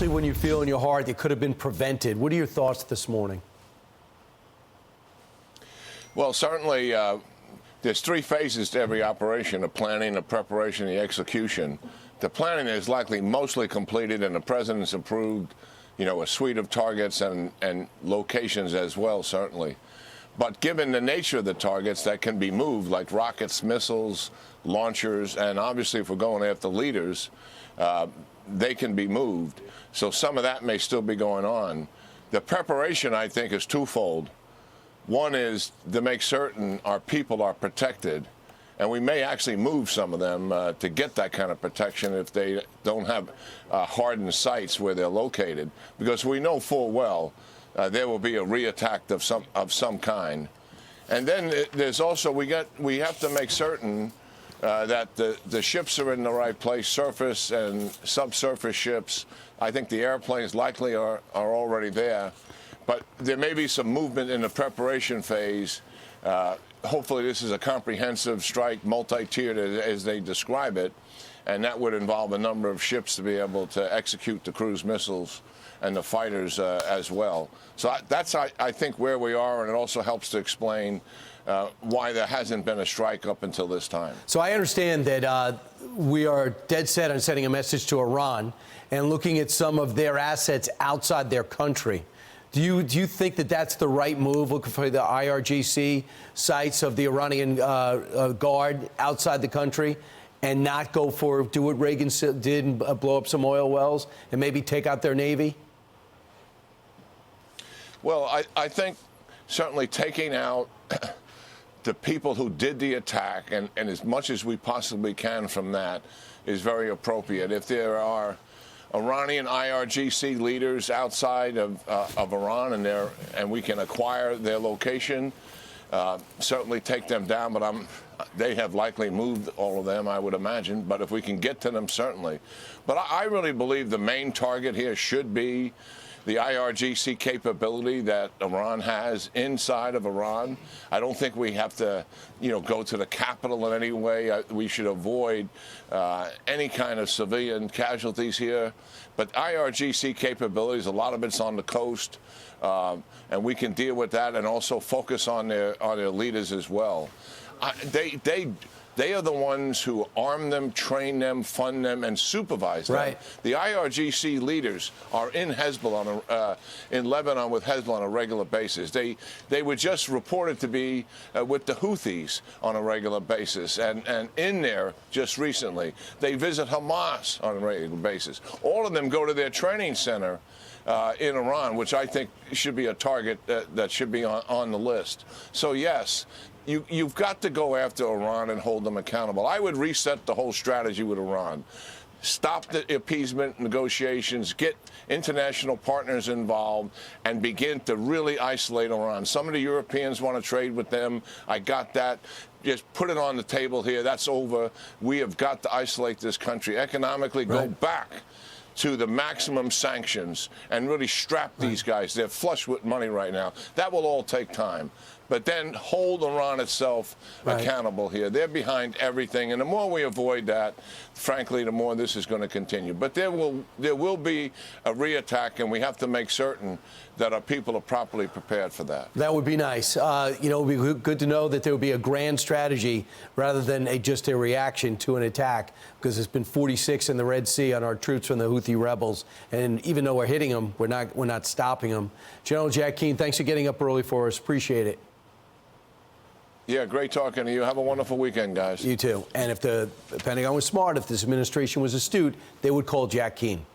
When you feel in your heart it could have been prevented. What are your thoughts this morning? Well, certainly there's three phases to every operation: the planning, the preparation, the execution. The planning is likely mostly completed, and the president's approved, a suite of targets and locations as well, certainly. But given the nature of the targets that can be moved, like rockets, missiles, launchers, and obviously if we're going after leaders, they can be moved. So some of that may still be going on. The preparation, I think, is twofold. One is to make certain our people are protected, and we may actually move some of them to get that kind of protection if they don't have hardened sites where they're located, because we know full well there will be a re-attack of some kind. And then there's also we have to make certain that the ships are in the right place, surface and subsurface ships. I think the airplanes likely are already there, but there may be some movement in the preparation phase. Hopefully this is a comprehensive strike, multi-tiered as they describe it, and that would involve a number of ships to be able to execute the cruise missiles and the fighters as well. So that's, I think, where we are, and it also helps to explain why there hasn't been a strike up until this time. So I understand that we are dead set on sending a message to Iran and looking at some of their assets outside their country. Do you think that that's the right move, looking for the IRGC sites of the Iranian Guard outside the country, and not do what Reagan did and blow up some oil wells and maybe take out their Navy? Well, I think certainly taking out the people who did the attack, and as much as we possibly can from that, is very appropriate. If there are Iranian IRGC leaders outside of Iran and we can acquire their location, certainly take them down. But they have likely moved all of them, I would imagine. But if we can get to them, certainly. But I really believe the main target here should be the IRGC capability that Iran has inside of Iran. I don't think we have to, go to the capital in any way. We should avoid any kind of civilian casualties here. But IRGC capabilities, a lot of it's on the coast, and we can deal with that and also focus on their leaders as well. They are the ones who arm them, train them, fund them, and supervise them. Right. The IRGC leaders are in Hezbollah, in Lebanon with Hezbollah on a regular basis. They were just reported to be with the Houthis on a regular basis, and in there just recently. They visit Hamas on a regular basis. All of them go to their training center in Iran, which I think should be a target that should be on the list. So yes, you've got to go after Iran and hold them accountable. I would reset the whole strategy with Iran. Stop the appeasement negotiations, get international partners involved, and begin to really isolate Iran. Some of the Europeans want to trade with them. I got that. Just put it on the table here. That's over. We have got to isolate this country economically. Right. Go back to the maximum sanctions and really strap these guys. They're flush with money right now. That will all take time. But then hold Iran itself accountable here. They're behind everything. And the more we avoid that, frankly, the more this is going to continue. But there will be a re-attack, and we have to make certain that our people are properly prepared for that. That would be nice. It would be good to know that there would be a grand strategy rather than just a reaction to an attack, because it's been 46 in the Red Sea on our troops from the Houthi rebels. And even though we're hitting them, we're not stopping them. General Jack Keane, thanks for getting up early for us. Appreciate it. Yeah, great talking to you. Have a wonderful weekend, guys. You too. And if the Pentagon was smart, if this administration was astute, they would call Jack Keane.